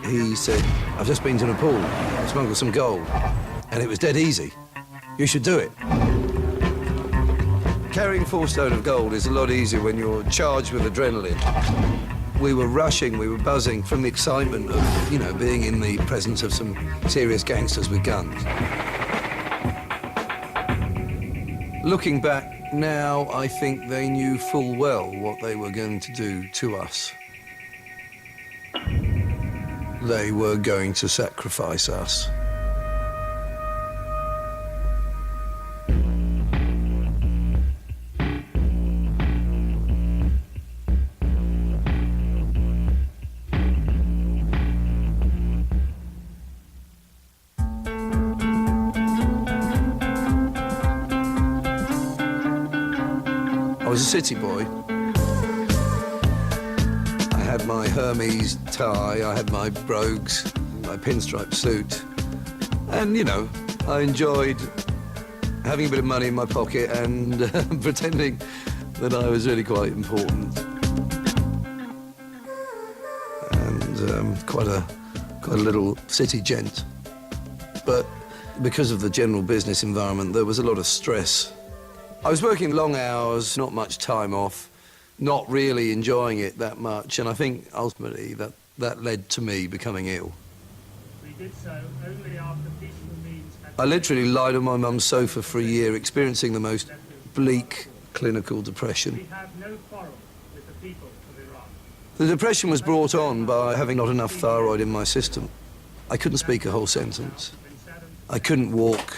he said, I've just been to Nepal, I smuggled some gold, and it was dead easy. You should do it. Carrying 4 stone of gold is a lot easier when you're charged with adrenaline. We were rushing, we were buzzing from the excitement of, you know, being in the presence of some serious gangsters with guns. Looking back now, I think they knew full well what they were going to do to us. They were going to sacrifice us. I was a city boy. I had my Hermes tie, I had my brogues, my pinstripe suit. And, you know, I enjoyed having a bit of money in my pocket and pretending that I was really quite important. And quite a little city gent. But because of the general business environment, there was a lot of stress. I was working long hours, not much time off, not really enjoying it that much, and I think ultimately that led to me becoming ill. We did so only after peaceful means. I literally lied on my mum's sofa for a year, experiencing the most bleak clinical depression. We have no quarrel with the people of Iran. The depression was brought on by having not enough thyroid in my system. I couldn't speak a whole sentence. I couldn't walk.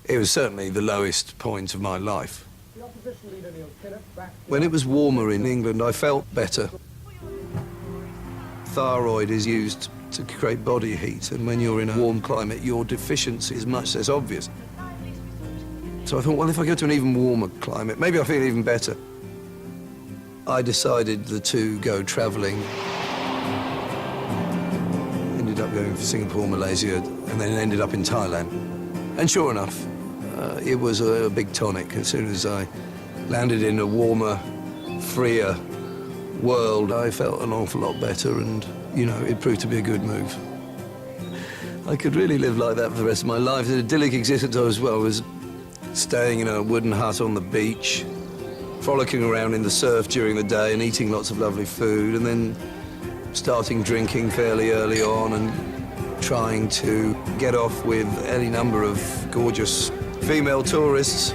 It was certainly the lowest point of my life. When it was warmer in England, I felt better. Thyroid is used to create body heat, and when you're in a warm climate, your deficiency is much less obvious. So I thought, well, if I go to an even warmer climate, maybe I'll feel even better. I decided to go travelling. Ended up going to Singapore, Malaysia, and then ended up in Thailand. And sure enough, it was a big tonic. As soon as I landed in a warmer, freer world, I felt an awful lot better, and, you know, it proved to be a good move. I could really live like that for the rest of my life. The idyllic existence I was staying in a wooden hut on the beach, frolicking around in the surf during the day and eating lots of lovely food, and then starting drinking fairly early on and trying to get off with any number of gorgeous female tourists.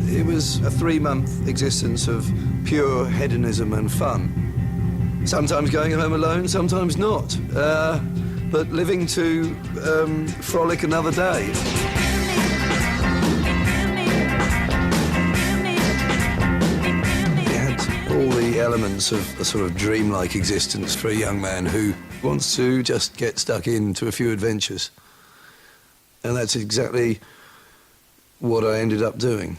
It was a 3-month existence of pure hedonism and fun. Sometimes going home alone, sometimes not. But living to frolic another day. It had all the elements of a sort of dreamlike existence for a young man who wants to just get stuck into a few adventures. And that's exactly what I ended up doing.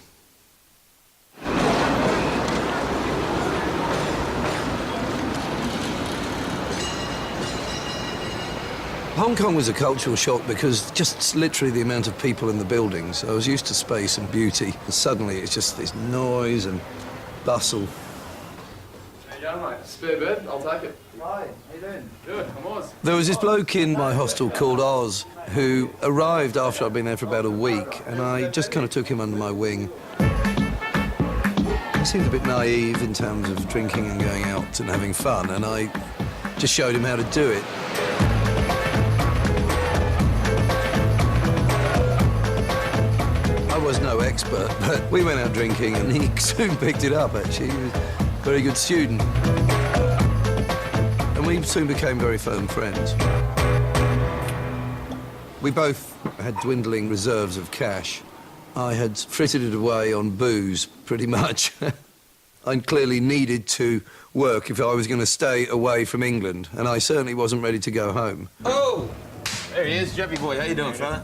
Hong Kong was a cultural shock because just literally the amount of people in the buildings. I was used to space and beauty, and suddenly it's just this noise and bustle. How you going, mate? Spare bed? I'll take it. Hi, how you doing? Good, I'm Oz. There was this bloke in my hostel called Oz who arrived after I'd been there for about a week, and I just kind of took him under my wing. He seemed a bit naive in terms of drinking and going out and having fun, and I just showed him how to do it. I was no expert, but we went out drinking and he soon picked it up, actually. He was a very good student. And we soon became very firm friends. We both had dwindling reserves of cash. I had frittered it away on booze, pretty much. I clearly needed to work if I was going to stay away from England, and I certainly wasn't ready to go home. Oh! There he is, Jeffy boy. How you doing, fella?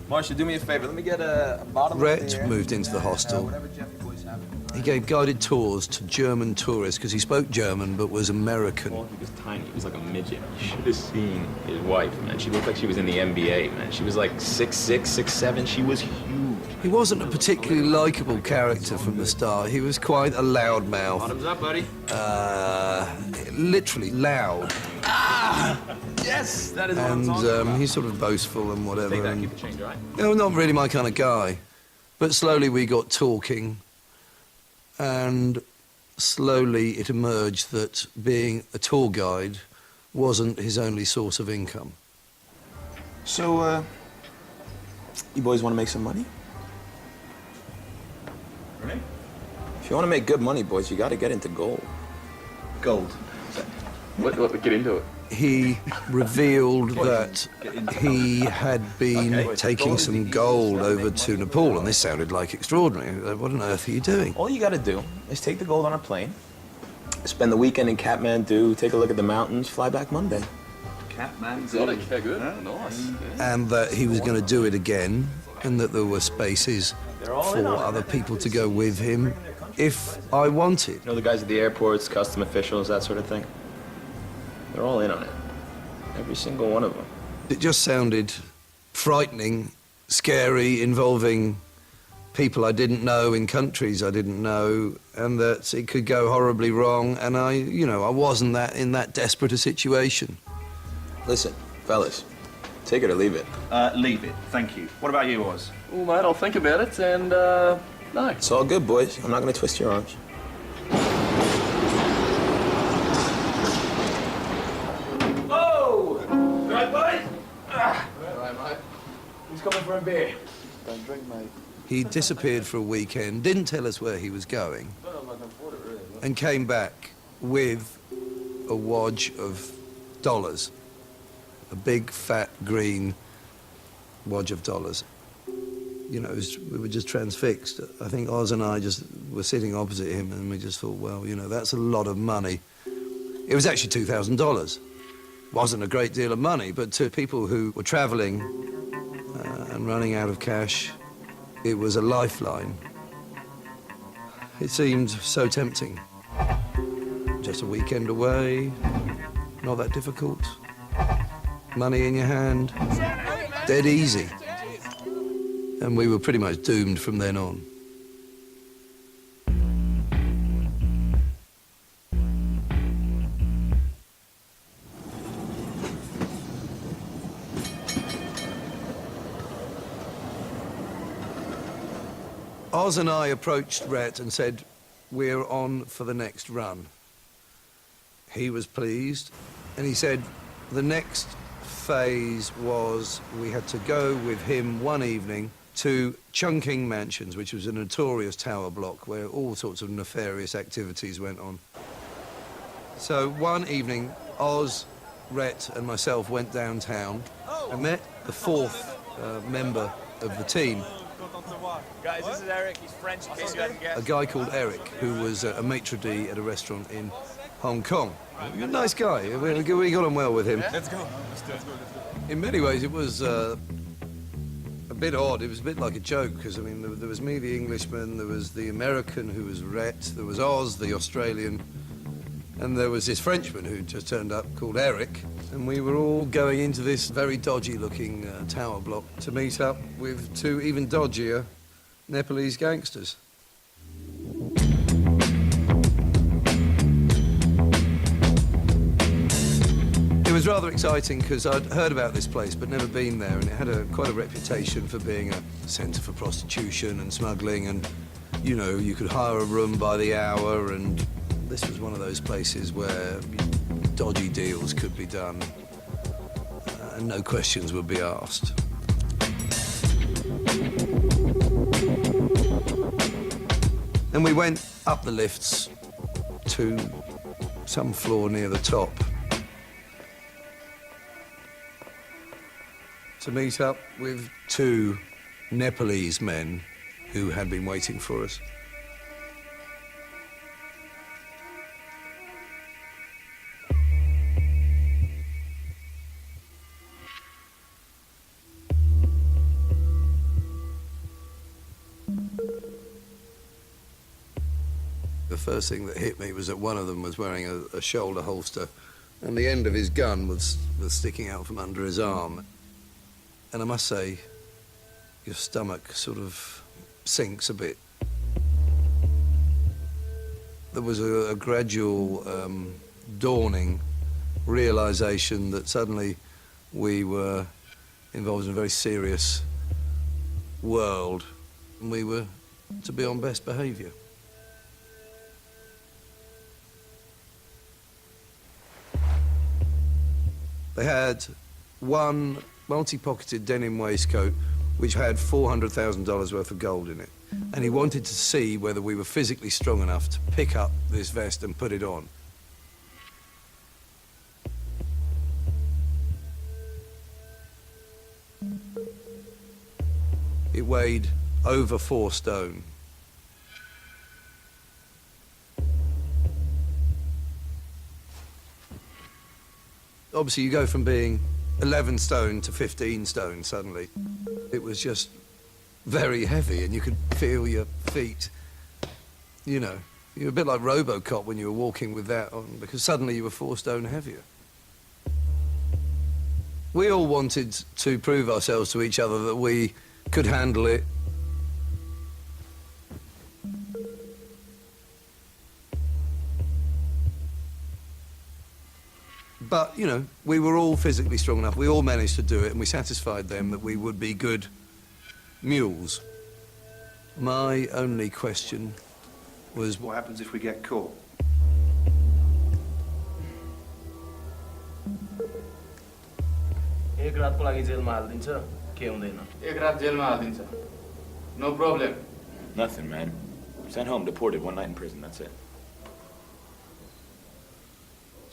Marshall, do me a favor. Let me get a bottle of Rhett beer. moved into the hostel. Whatever Jeffy boy's having. He gave guided tours to German tourists because he spoke German but was American. Well, he was tiny. He was like a midget. You should have seen his wife, man. She looked like she was in the NBA, man. She was like 6'6", 6'7". She was huge. He wasn't a particularly likable character from the start. He was quite a loudmouth. Bottoms up, buddy. Literally loud. Yes, that is what I'm talking And about. he's sort of boastful and whatever. Take that, and, keep the change, all right? you know, not really my kind of guy. But slowly we got talking, and slowly it emerged that being a tour guide wasn't his only source of income. So, you boys want to make some money? Right? If you want to make good money, boys, you got to get into gold. Gold. What, get into it. He revealed that he had been taking some gold over to Nepal, and this sounded like extraordinary. What on earth are you doing? All you got to do is take the gold on a plane, spend the weekend in Kathmandu, take a look at the mountains, fly back Monday. Exotic, yeah, good. Nice. Yeah. And that he was going to do it again, and that there were spaces for other people to go with him if I wanted. You know, the guys at the airports, custom officials, that sort of thing. They're all in on it. Every single one of them. It just sounded frightening, scary, involving people I didn't know in countries I didn't know, and that it could go horribly wrong, and I wasn't in that desperate a situation. Listen, fellas, take it or leave it. Leave it, thank you. What about you, Oz? Well, mate, I'll think about it, and, no. It's all good, boys. I'm not going to twist your arms. Who's coming for a beer? Don't drink, mate. He disappeared for a weekend, didn't tell us where he was going, and came back with a wad of dollars. A big, fat, green wad of dollars. You know, we were just transfixed. I think Oz and I just were sitting opposite him, and we just thought, well, you know, that's a lot of money. It was actually $2,000. Wasn't a great deal of money, but to people who were traveling and running out of cash, it was a lifeline. It seemed so tempting. Just a weekend away, not that difficult. Money in your hand, dead easy. And we were pretty much doomed from then on. Oz and I approached Rhett and said, we're on for the next run. He was pleased, and he said the next phase was we had to go with him one evening to Chungking Mansions, which was a notorious tower block where all sorts of nefarious activities went on. So one evening, Oz, Rhett and myself went downtown and met the fourth member of the team. Guys, this is Eric. He's French, in case you hadn't guessed. A guy called Eric, who was a maitre d' at a restaurant in Hong Kong. A nice guy. We got on well with him. Let's go. In many ways, it was a bit odd. It was a bit like a joke, because, I mean, there was me, the Englishman, there was the American, who was Rhett, there was Oz, the Australian, and there was this Frenchman who just turned up called Eric, and we were all going into this very dodgy-looking tower block to meet up with two even dodgier Nepalese gangsters. It was rather exciting because I'd heard about this place but never been there, and it had quite a reputation for being a centre for prostitution and smuggling, and, you know, you could hire a room by the hour, and this was one of those places where dodgy deals could be done and no questions would be asked. And we went up the lifts to some floor near the top to meet up with two Nepalese men who had been waiting for us. The first thing that hit me was that one of them was wearing a shoulder holster, and the end of his gun was sticking out from under his arm. And I must say, your stomach sort of sinks a bit. There was a gradual dawning realization that suddenly we were involved in a very serious world and we were to be on best behavior. They had one multi-pocketed denim waistcoat which had $400,000 worth of gold in it. And he wanted to see whether we were physically strong enough to pick up this vest and put it on. It weighed over 4 stone. Obviously, you go from being 11 stone to 15 stone suddenly. It was just very heavy, and you could feel your feet, you know. You're a bit like RoboCop when you were walking with that on, because suddenly you were 4 stone heavier. We all wanted to prove ourselves to each other that we could handle it. But, you know, we were all physically strong enough. We all managed to do it, and we satisfied them that we would be good mules. My only question was... What happens if we get caught? एक रातको लागि जेलमा हाल्दिन्छ के हुँदैन एक रात जेलमा हालिदिन्छ. No problem. Nothing, man. Sent home, deported, 1 night in prison, that's it.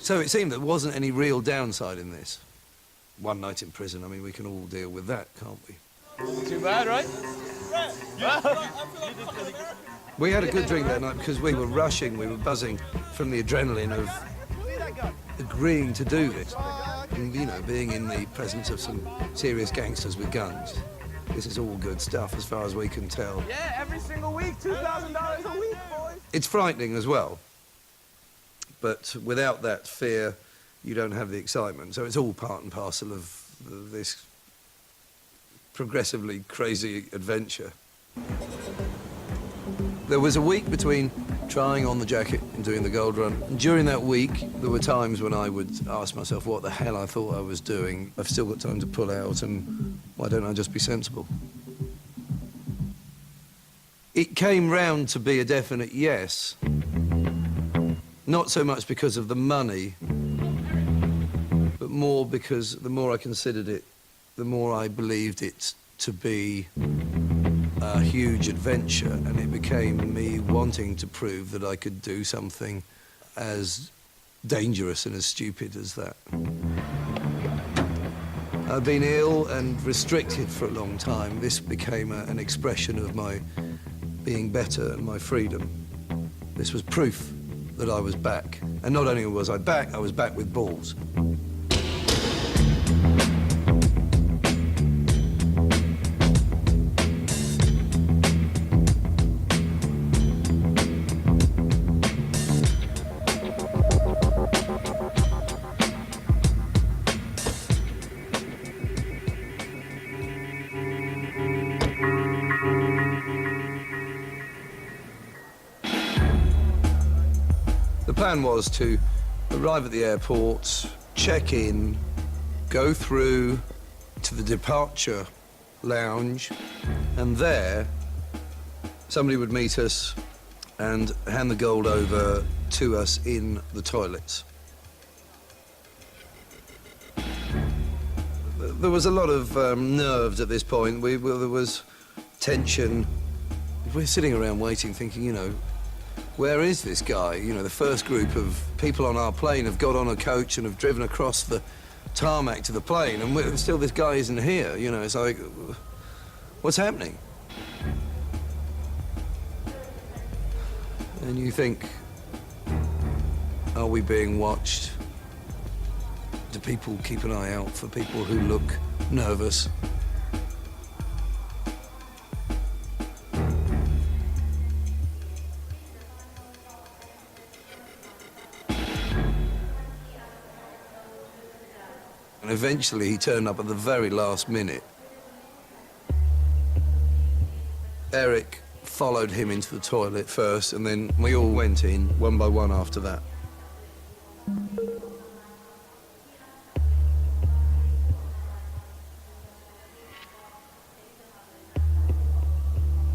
So it seemed there wasn't any real downside in this. 1 night in prison, I mean, we can all deal with that, can't we? Too bad, right? We had a good drink that night because we were rushing, we were buzzing from the adrenaline of agreeing to do this. And, you know, being in the presence of some serious gangsters with guns. This is all good stuff as far as we can tell. Yeah, every single week, $2,000 a week, boys. It's frightening as well. But without that fear, you don't have the excitement. So it's all part and parcel of this progressively crazy adventure. There was a week between trying on the jacket and doing the gold run. And during that week, there were times when I would ask myself what the hell I thought I was doing. I've still got time to pull out, and why don't I just be sensible? It came round to be a definite yes. Not so much because of the money, but more because the more I considered it, the more I believed it to be a huge adventure, and it became me wanting to prove that I could do something as dangerous and as stupid as that. I'd been ill and restricted for a long time. This became an expression of my being better and my freedom. This was proof that I was back. And not only was I back with balls. The plan was to arrive at the airport, check in, go through to the departure lounge, and there somebody would meet us and hand the gold over to us in the toilets. There was a lot of nerves at this point. There was tension. We're sitting around waiting, thinking, you know, where is this guy? You know, the first group of people on our plane have got on a coach and have driven across the tarmac to the plane, and still this guy isn't here. You know, it's like, what's happening? And you think, are we being watched? Do people keep an eye out for people who look nervous? And eventually he turned up at the very last minute. Eric followed him into the toilet first, and then we all went in, one by one after that.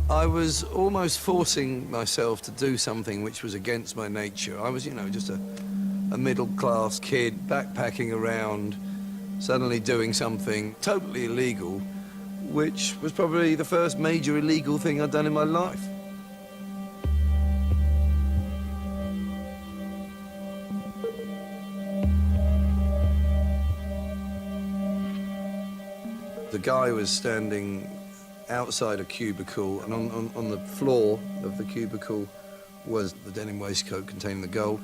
I was almost forcing myself to do something which was against my nature. I was, you know, just a middle-class kid backpacking around, suddenly doing something totally illegal, which was probably the first major illegal thing I'd done in my life. The guy was standing outside a cubicle, and on the floor of the cubicle was the denim waistcoat containing the gold.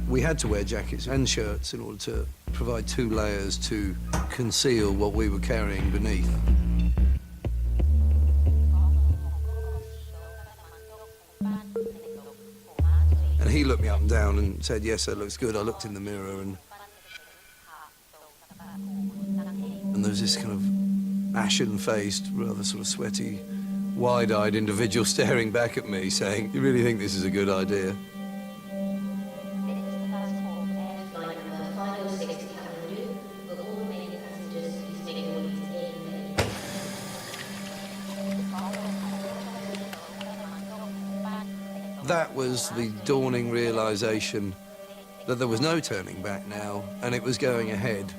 We had to wear jackets and shirts in order to provide 2 layers to conceal what we were carrying beneath. And he looked me up and down and said, "Yes, that looks good." I looked in the mirror and there was this kind of ashen-faced, rather sort of sweaty, wide-eyed individual staring back at me saying, "You really think this is a good idea?" That was the dawning realization that there was no turning back now, and it was going ahead.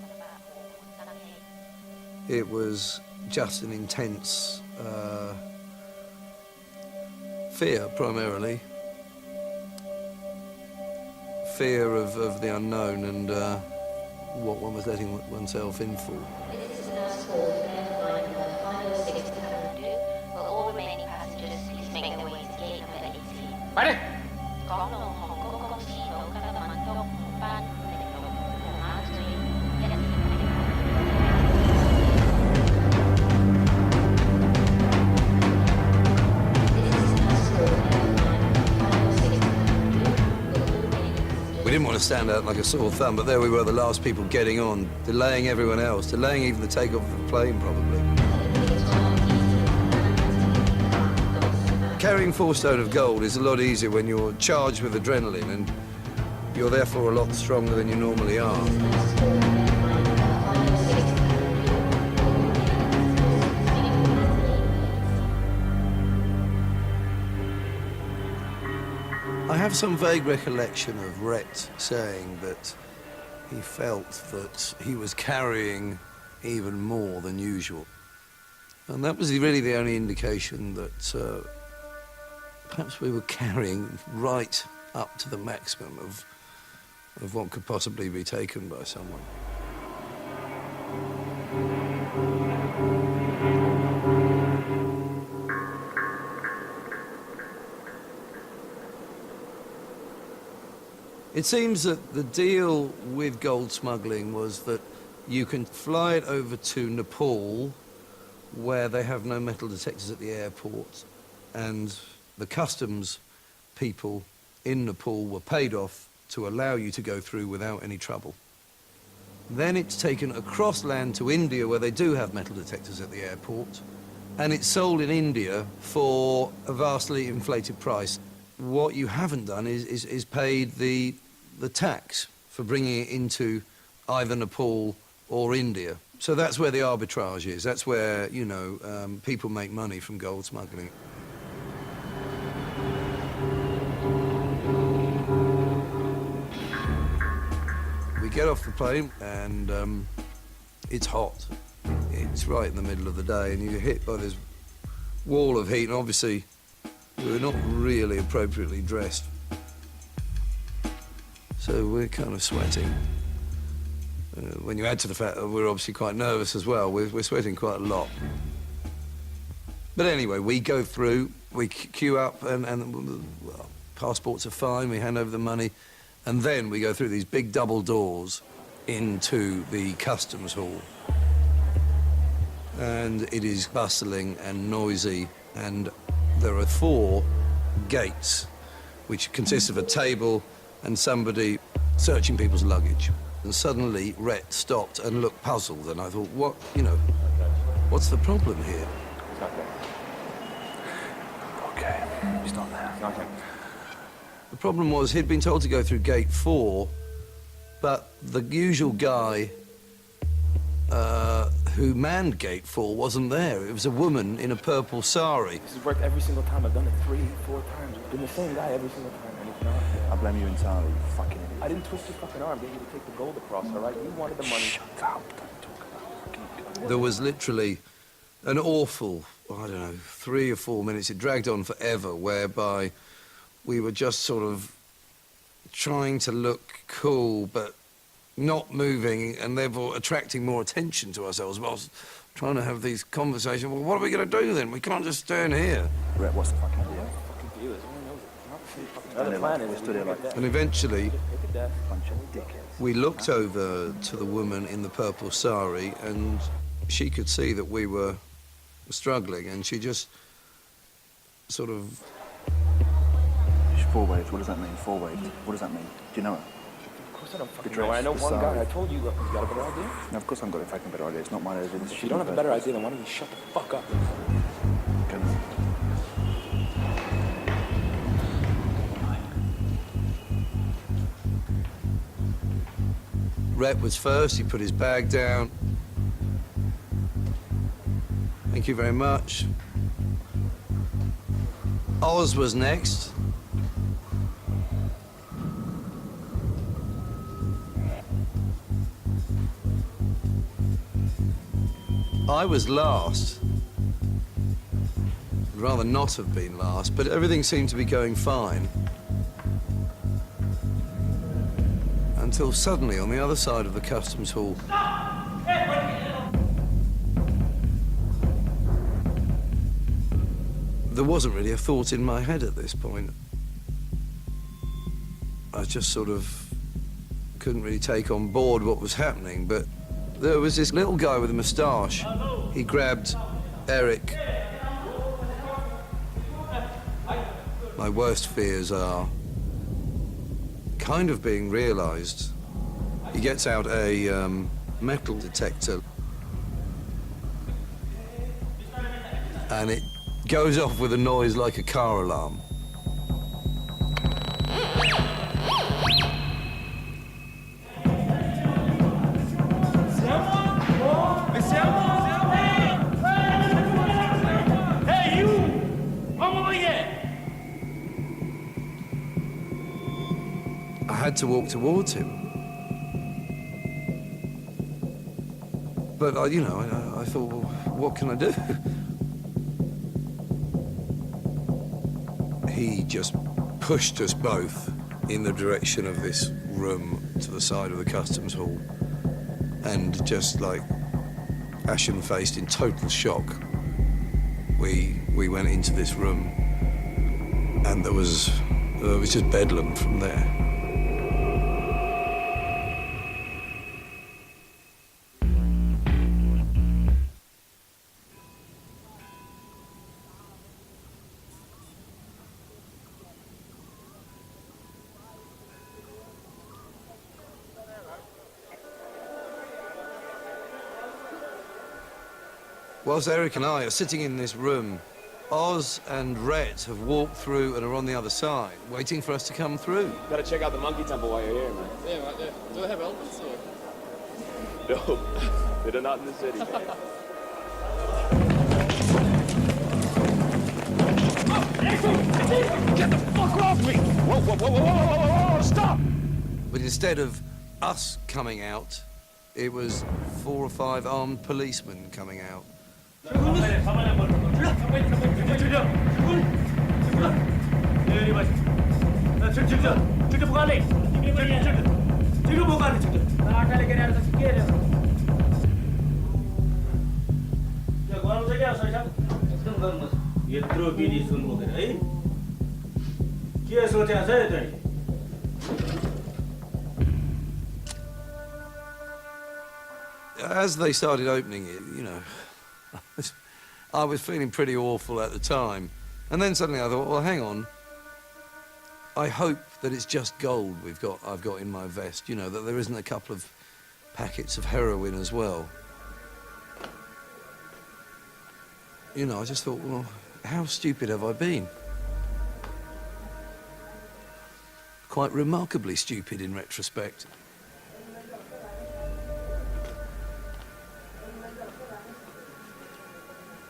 It was just an intense fear, primarily. Fear of the unknown and what one was letting oneself in for. This is the last call for flight 506 to Kathmandu. Will all remaining passengers please make their way to gate number 18. ไปดิ 港龍航空公司到吉德曼谷航班063We didn't want to stand out like a sore thumb, but there we were, the last people getting on, delaying everyone else, delaying even the takeoff of the plane, probably. Carrying 4 stone of gold is a lot easier when you're charged with adrenaline and you're therefore a lot stronger than you normally are. I have some vague recollection of Rhett saying that he felt that he was carrying even more than usual. And that was really the only indication that perhaps we were carrying right up to the maximum of what could possibly be taken by someone. It seems that the deal with gold smuggling was that you can fly it over to Nepal, where they have no metal detectors at the airport, and the customs people in Nepal were paid off to allow you to go through without any trouble. Then it's taken across land to India, where they do have metal detectors at the airport, and it's sold in India for a vastly inflated price. What you haven't done is paid the tax for bringing it into either Nepal or India. So that's where the arbitrage is. That's where, you know, people make money from gold smuggling. We get off the plane and it's hot. It's right in the middle of the day and you're hit by this wall of heat, and obviously we're not really appropriately dressed. So we're kind of sweating. When you add to the fact that we're obviously quite nervous as well, we're sweating quite a lot. But anyway, we go through, we queue up, and well, passports are fine, we hand over the money, and then we go through these big double doors into the customs hall. And it is bustling and noisy, and there are 4 gates, which consist of a table and somebody searching people's luggage. And suddenly, Rhett stopped and looked puzzled, and I thought, what, you know, what's the problem here? It's not there. Okay, he's not there. It's not him. The problem was he'd been told to go through gate 4, but the usual guy who manned gate 4 wasn't there. It was a woman in a purple sari. This has worked every single time. I've done it 3, 4 times. It's been the same guy every single time, and he's not there. I blame you entirely, you fucking idiot. I didn't twist your fucking arm, get you to take the gold across, all right? You wanted the money. Shut up, don't talk about fucking... There was literally an awful, I don't know, 3 or 4 minutes. It dragged on forever, whereby we were just sort of trying to look cool, but not moving, and therefore attracting more attention to ourselves whilst trying to have these conversations. Well, what are we going to do then? We can't just stand here. Rhett, what's the fucking deal? Fucking deal is, who knows it? Not the fucking Another other plan is stood here like And eventually, Look at that. bunch of dickheads. we looked over to the woman in the purple sari, and she could see that we were struggling, and she just sort of... She's 4 waves, what does that mean? 4 waves, what does that mean? Do you know her? Of course I don't fucking dress, know. I know the one guy. size. I told you, look, you got a better idea? No, of course I haven't got a fucking better idea. It's not my idea. If you don't have a better idea, then why don't you shut the fuck up? Okay. Rhett was first, he put his bag down. Thank you very much. Oz was next. I was last. I'd rather not have been last, but everything seemed to be going fine. Until suddenly, on the other side of the customs hall, there wasn't really a thought in my head at this point. I just sort of couldn't really take on board what was happening, but there was this little guy with a moustache. He grabbed Eric. My worst fears are kind of being realized. He gets out a metal detector, and it goes off with a noise like a car alarm. Hey, you! Come over here! I had to walk towards him. But, I thought, well, what can I do? He just pushed us both in the direction of this room to the side of the customs hall. And just like ashen-faced in total shock, we went into this room, and there was just bedlam from there. Whilst Eric and I are sitting in this room, Oz and Rhett have walked through and are on the other side, waiting for us to come through. Gotta check out the monkey temple while you're here, man. Yeah, right there. Do they have elephants or? No, they're not in the city. Get the fuck off me! Whoa, whoa, whoa, whoa, whoa, whoa, whoa, stop! But instead of us coming out, it was 4 or 5 armed policemen coming out. यत्रो बिडी सुन्नुहुँदैन है के सोचेको छ है तैँले As they started opening it, I was feeling pretty awful at the time. And then suddenly I thought, well, hang on, I hope that it's just gold I've got in my vest, you know, that there isn't a couple of packets of heroin as well. You know, I just thought, well, how stupid have I been? Quite remarkably stupid in retrospect.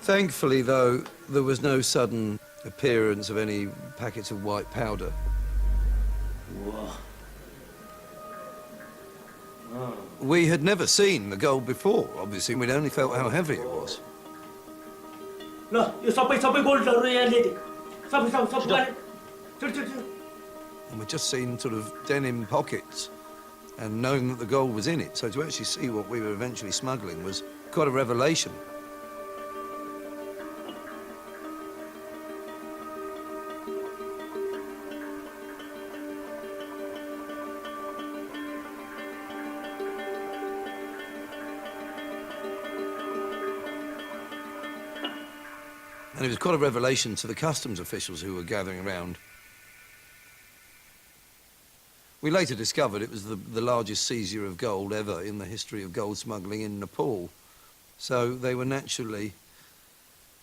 Thankfully, though, there was no sudden appearance of any packets of white powder. We had never seen the gold before, obviously. We'd only felt how heavy it was. And we'd just seen sort of denim pockets and known that the gold was in it. So to actually see what we were eventually smuggling was quite a revelation. And it was quite a revelation to the customs officials who were gathering around. We later discovered it was the largest seizure of gold ever in the history of gold smuggling in Nepal. So they were naturally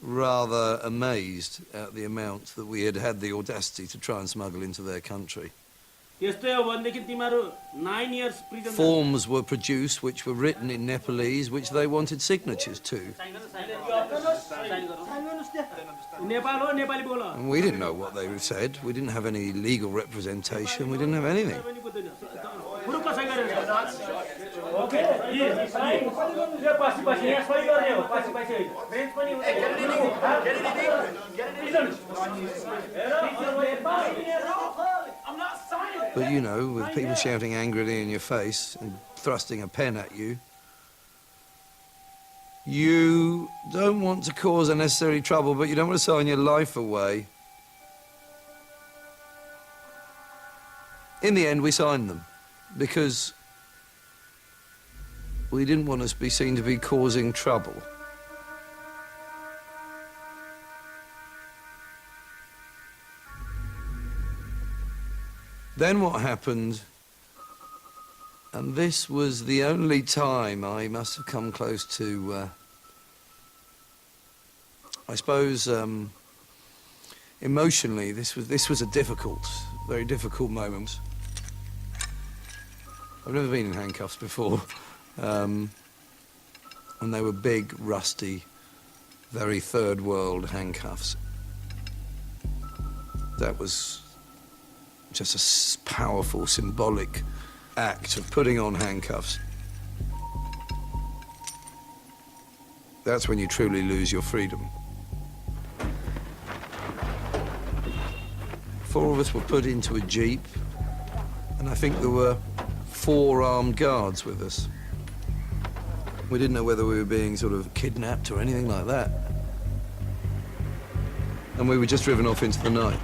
rather amazed at the amount that we had had the audacity to try and smuggle into their country. 9 years prison. Forms were produced which were written in Nepalese, which they wanted signatures to. And we didn't know what they said. We didn't have any legal representation. We didn't have anything. But you know, with people shouting angrily in your face and thrusting a pen at you, you don't want to cause unnecessary trouble, but you don't want to sign your life away. In the end, we signed them because we didn't want to be seen to be causing trouble. Then what happened, and this was the only time I must have come close to, I suppose, emotionally, this was a difficult, very difficult moment. I've never been in handcuffs before, and they were big, rusty, very third world handcuffs. That was just a powerful, symbolic act of putting on handcuffs. That's when you truly lose your freedom. 4 of us were put into a jeep, and I think there were 4 armed guards with us. We didn't know whether we were being sort of kidnapped or anything like that. And we were just driven off into the night.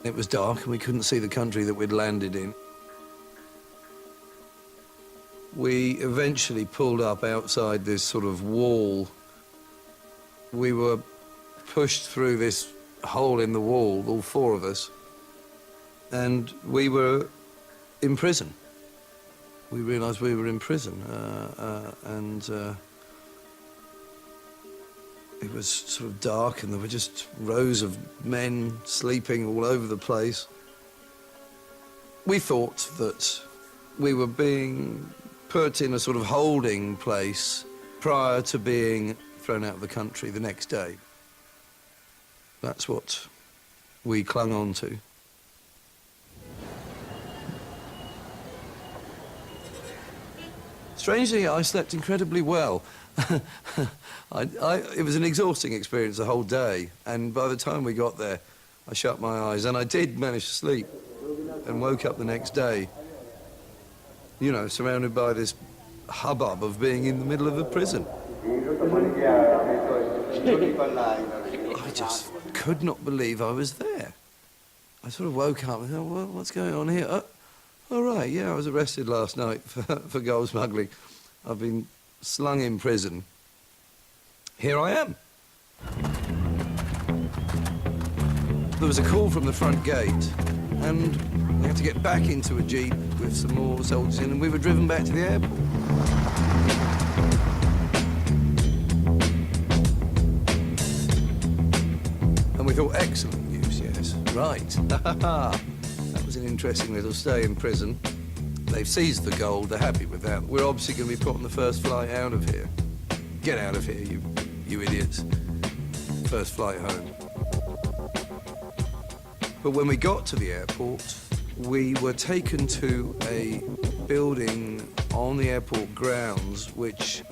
It was dark and we couldn't see the country that we'd landed in. We eventually pulled up outside this sort of wall. We were pushed through this hole in the wall, all 4 of us, and we were in prison. We realised we were in prison, and it was sort of dark, and there were just rows of men sleeping all over the place. We thought that we were being put in a sort of holding place prior to being thrown out of the country the next day. That's what we clung on to. Strangely, I slept incredibly well. It was an exhausting experience the whole day, and by the time we got there, I shut my eyes, and I did manage to sleep, and woke up the next day, you know, surrounded by this hubbub of being in the middle of a prison. I just could not believe I was there. I sort of woke up and thought, well, what's going on here? Oh, right, yeah, I was arrested last night for gold smuggling. I've been slung in prison. Here I am. There was a call from the front gate, and we had to get back into a jeep with some more soldiers in, and we were driven back to the airport. And we thought, excellent news, yes. Right. That was an interesting little stay in prison. They've seized the gold, they're happy with that. We're obviously going to be put on the first flight out of here. Get out of here, you idiots. First flight home. But when we got to the airport, we were taken to a building on the airport grounds which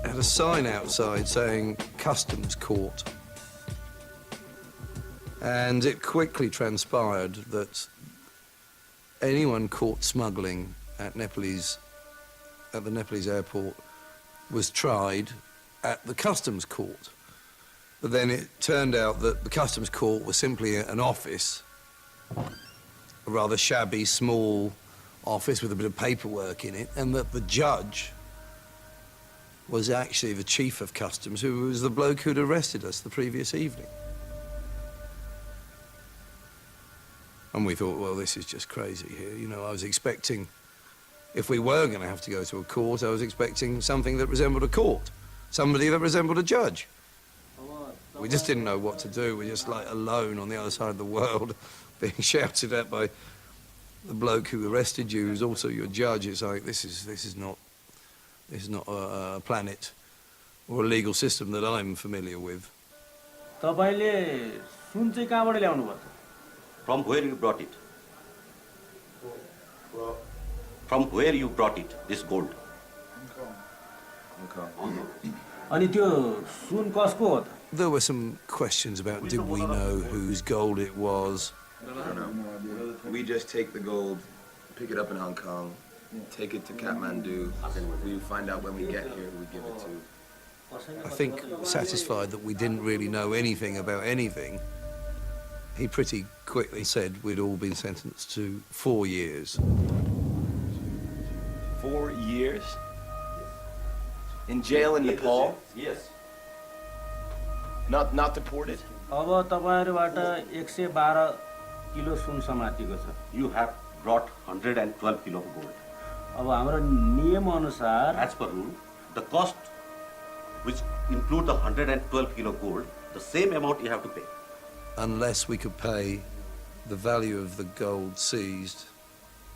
had a sign outside saying Customs Court. And it quickly transpired that anyone caught smuggling at the Nepalese airport was tried at the Customs Court. But then it turned out that the Customs Court was simply an office, a rather shabby, small office with a bit of paperwork in it, and that the judge was actually the chief of customs, who was the bloke who'd arrested us the previous evening. And we thought, well, this is just crazy here. You know, I was expecting, if we were going to have to go to a court, I was expecting something that resembled a court, somebody that resembled a judge. We just didn't know what to do. We're just like alone on the other side of the world, being shouted at by the bloke who arrested you, who's also your judge. It's like, this is not a planet or a legal system that I'm familiar with. तपाईले सुन चाहिँ कहाँबाट ल्याउनु भयो? From where you brought it? From where you brought it, this gold? अनि त्यो सुन कसको हो त? There were some questions about did we know whose gold it was. No. We just take the gold, pick it up in Hong Kong, take it to Kathmandu. We find out when we get here who we give it to. I think satisfied that we didn't really know anything about anything, he pretty quickly said we'd all been sentenced to 4 years. 4 years? In jail in Nepal? Yes. Not deported? अब तपाईहरुबाट 112 kilo सुन समातिएको छ. You have brought 112 kilo of gold. अब हाम्रो नियम अनुसार As per rule, the cost which include the 112 kilo gold, the same amount you have to pay. Unless we could pay the value of the gold seized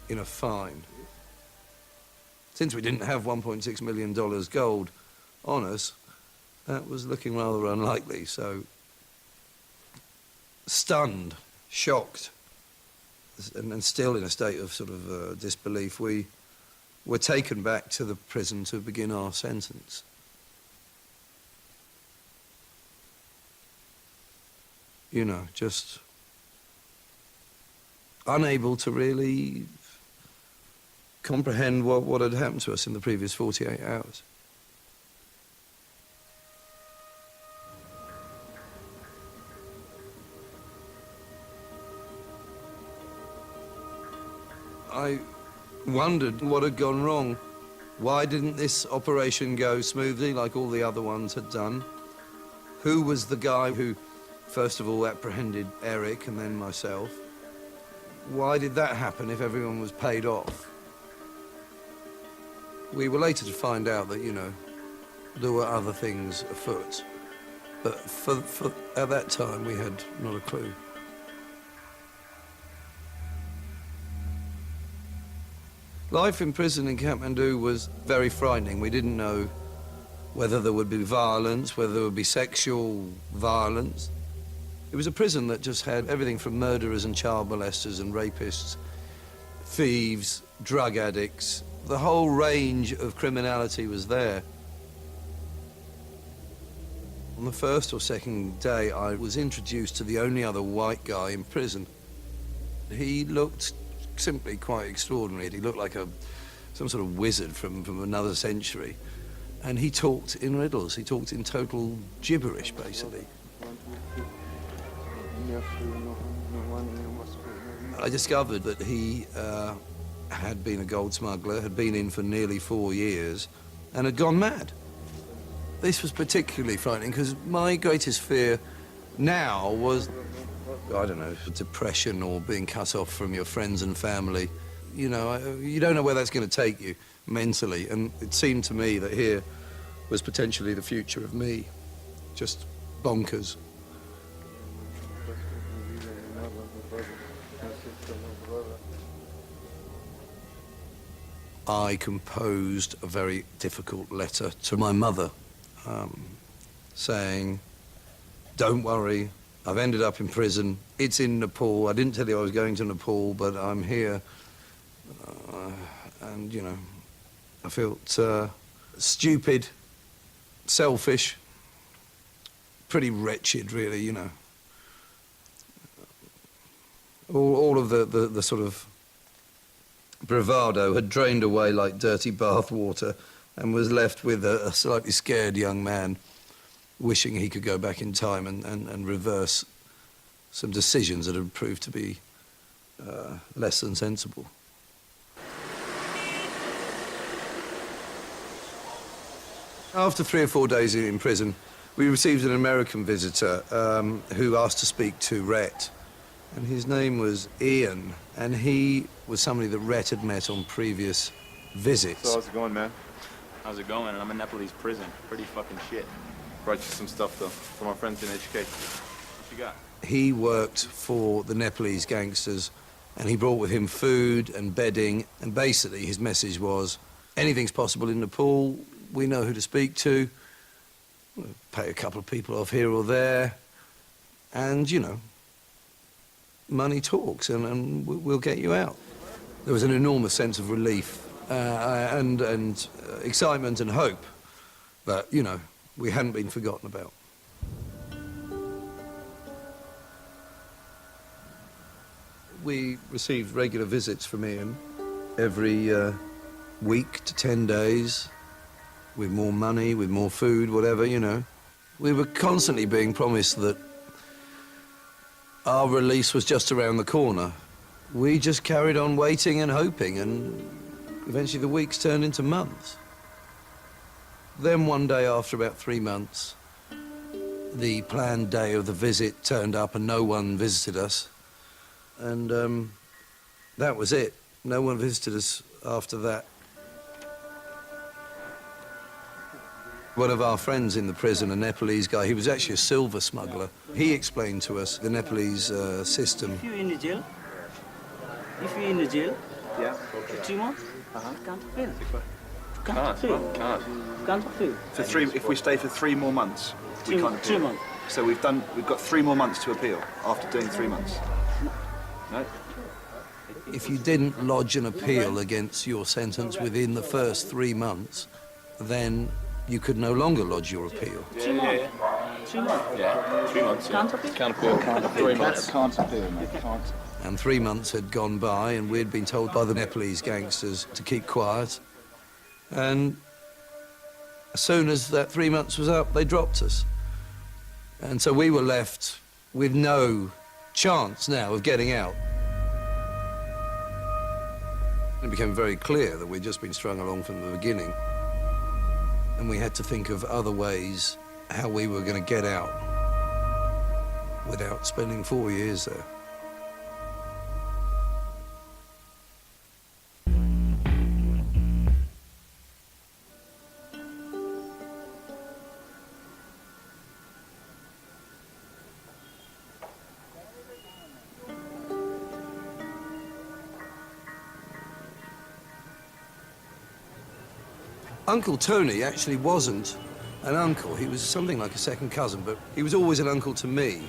in a fine. Since we didn't have $1.6 million gold on us, that was looking rather unlikely, so stunned, shocked, and still in a state of sort of disbelief, we were taken back to the prison to begin our sentence. You know, just unable to really comprehend what had happened to us in the previous 48 hours. I wondered what had gone wrong. Why didn't this operation go smoothly like all the other ones had done? Who was the guy who, first of all, apprehended Eric and then myself? Why did that happen if everyone was paid off? We were later to find out that, you know, there were other things afoot. But at that time, we had not a clue. Life in prison in Kathmandu was very frightening. We didn't know whether there would be violence, whether there would be sexual violence. It was a prison that just had everything from murderers and child molesters and rapists, thieves, drug addicts. The whole range of criminality was there. On the first or second day, I was introduced to the only other white guy in prison. He looked simply quite extraordinary. He looked like some sort of wizard from another century. And he talked in riddles. He talked in total gibberish, basically. I discovered that he had been a gold smuggler, had been in for nearly 4 years, and had gone mad. This was particularly frightening because my greatest fear now was I don't know, depression or being cut off from your friends and family. You know, you don't know where that's going to take you mentally, and it seemed to me that here was potentially the future of me, just bonkers. I composed a very difficult letter to my mother, saying, don't worry, I've ended up in prison. It's in Nepal. I didn't tell you I was going to Nepal, but I'm here. And, you know, I felt stupid, selfish, pretty wretched, really, you know. All of the sort of bravado had drained away like dirty bath water and was left with a slightly scared young man wishing he could go back in time and reverse some decisions that had proved to be less than sensible. After 3 or 4 days in prison, we received an American visitor who asked to speak to Rhett. And his name was Ian, and he was somebody that Rhett had met on previous visits. So how's it going, man? How's it going? I'm in Nepalese prison. Pretty fucking shit. Brought you some stuff, though, from our friends in HK. What you got? He worked for the Nepalese gangsters, and he brought with him food and bedding, and basically his message was, anything's possible in Nepal, we know who to speak to, we'll pay a couple of people off here or there, and, you know, money talks, and we'll get you out. There was an enormous sense of relief and excitement and hope that, you know, we hadn't been forgotten about. We received regular visits from Ian every week to 10 days, with more money, with more food, whatever, you know. We were constantly being promised that our release was just around the corner. We just carried on waiting and hoping, and eventually the weeks turned into months. Then one day, after about 3 months, the planned day of the visit turned up and no one visited us. And that was it. No one visited us after that. One of our friends in the prison, a Nepalese guy, he was actually a silver smuggler. He explained to us the Nepalese system. If you're in the jail, Yeah. for 3 months, can't appeal. Can't appeal. For 3, if we stay for 3 more months, we can't appeal. 3 months. So we've got 3 more months to appeal after doing 3 months. No? If you didn't lodge an appeal against your sentence within the first 3 months, then you could no longer lodge your appeal. 3 months. 3 months. Yeah, 3 months. Can't appeal. Can't appeal. Can't appeal. 3 months. Can't appeal, mate. Can't. And 3 months had gone by, and we'd been told by the Nepalese gangsters to keep quiet. And as soon as that 3 months was up, they dropped us. And so we were left with no chance now of getting out. It became very clear that we'd just been strung along from the beginning. And we had to think of other ways how we were going to get out without spending 4 years there. Uncle Tony actually wasn't an uncle. He was something like a second cousin, but he was always an uncle to me.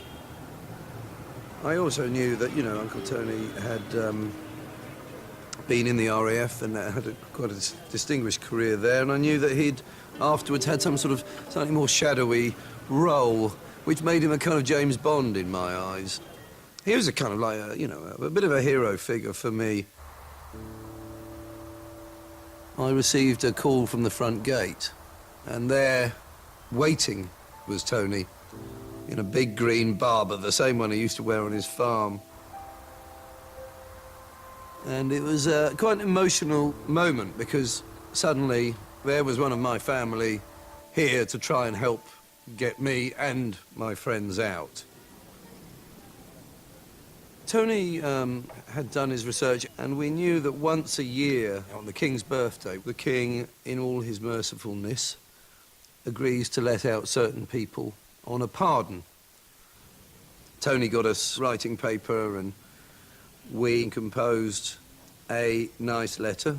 I also knew that, you know, Uncle Tony had been in the RAF and had quite a distinguished career there, and I knew that he'd afterwards had some sort of slightly more shadowy role, which made him a kind of James Bond in my eyes. He was a kind of like, a bit of a hero figure for me. I received a call from the front gate, and there, waiting, was Tony, in a big green Barber, the same one he used to wear on his farm. And it was quite an emotional moment, because suddenly there was one of my family here to try and help get me and my friends out. Tony had done his research, and we knew that once a year, on the King's birthday, the King, in all his mercifulness, agrees to let out certain people on a pardon. Tony got us writing paper, and we composed a nice letter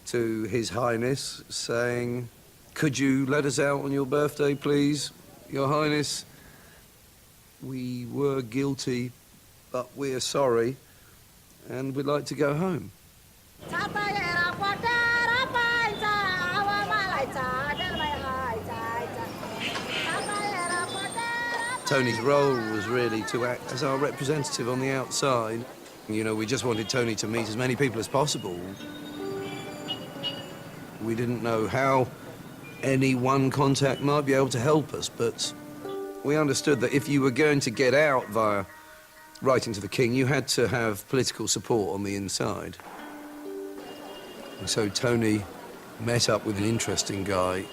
to His Highness saying, "Could you let us out on your birthday, please, Your Highness? We were guilty, but we're sorry, and we'd like to go home." Tony's role was really to act as our representative on the outside. You know, we just wanted Tony to meet as many people as possible. We didn't know how any one contact might be able to help us, but we understood that if you were going to get out via writing to the King, you had to have political support on the inside. And so Tony met up with an interesting guy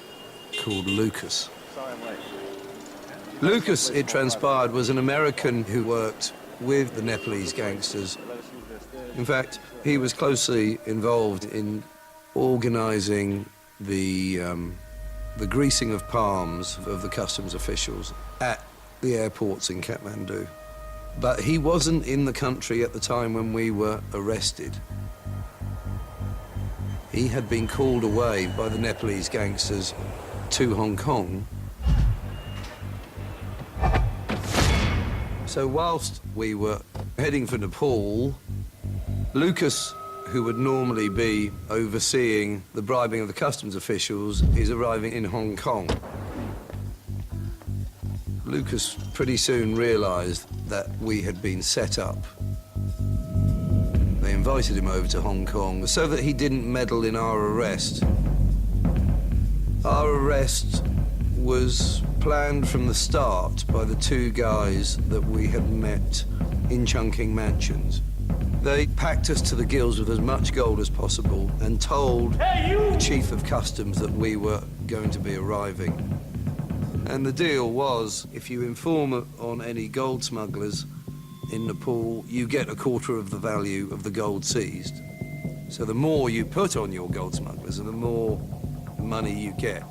called Lucas. Lucas, it transpired, was an American who worked with the Nepalese gangsters. In fact, he was closely involved in organizing the greasing of palms of the customs officials at the airports in Kathmandu. But he wasn't in the country at the time when we were arrested. He had been called away by the Nepalese gangsters to Hong Kong. So whilst we were heading for Nepal, Lucas, who would normally be overseeing the bribing of the customs officials, is arriving in Hong Kong. Lucas pretty soon realized that we had been set up. They invited him over to Hong Kong so that he didn't meddle in our arrest. Our arrest was planned from the start by the two guys that we had met in Chungking Mansions. They packed us to the gills with as much gold as possible and told the chief of customs that we were going to be arriving. And the deal was, if you inform on any gold smugglers in Nepal, you get a quarter of the value of the gold seized. So the more you put on your gold smugglers, and the more money you get.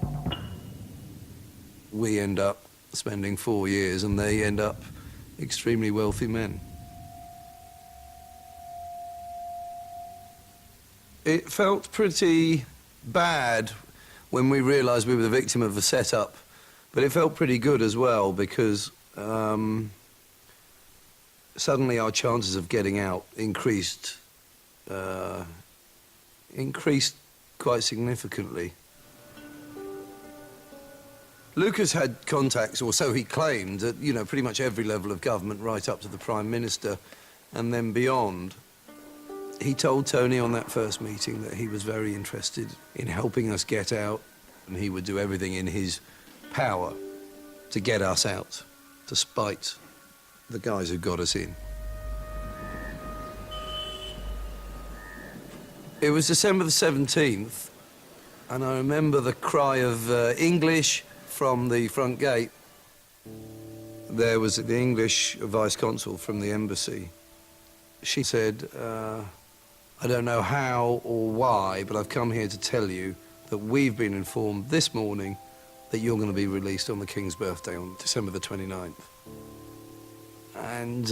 We end up spending 4 years, and they end up extremely wealthy men. It felt pretty bad when we realized we were the victim of a setup, but it felt pretty good as well, because suddenly our chances of getting out increased quite significantly. Lucas had contacts, or so he claimed, at, you know, pretty much every level of government, right up to the Prime Minister and then beyond. He told Tony on that first meeting that he was very interested in helping us get out, and he would do everything in his power to get us out, to spite the guys who got us in. It was December the 17th, and I remember the cry of English from the front gate. There was the English vice consul from the embassy. She said, I don't know how or why, but I've come here to tell you that we've been informed this morning that you're going to be released on the King's birthday on December the 29th. And,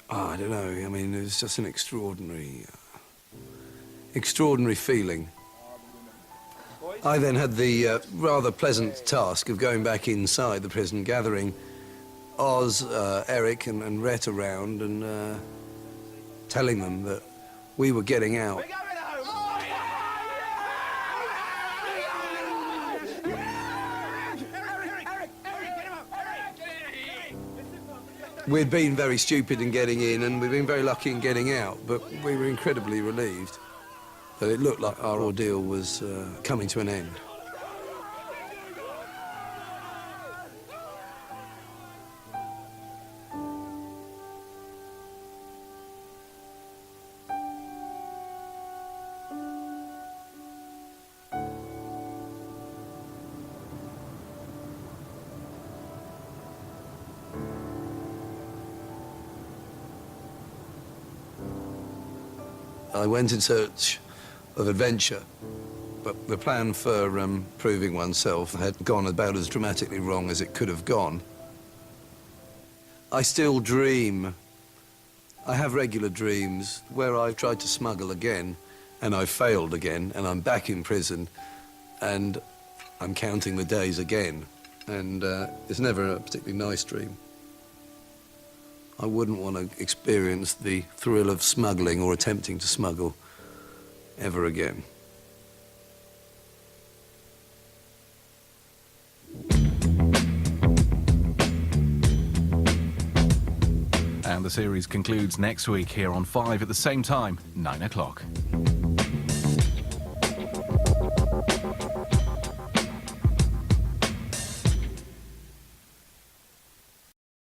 I don't know, I mean, it was just an extraordinary feeling. I then had the rather pleasant task of going back inside the prison, gathering Oz, Eric and Rhett around and telling them that we were getting out. We'd been very stupid in getting in, and we'd been very lucky in getting out, but we were incredibly relieved that it looked like our ordeal was coming to an end. I went in search of adventure, but the plan for proving oneself had gone about as dramatically wrong as it could have gone. I still dream. I have regular dreams where I've tried to smuggle again, and I've failed again, and I'm back in prison, and I'm counting the days again. And it's never a particularly nice dream. I wouldn't want to experience the thrill of smuggling or attempting to smuggle ever again. And the series concludes next week here on 5 at the same time, 9 o'clock.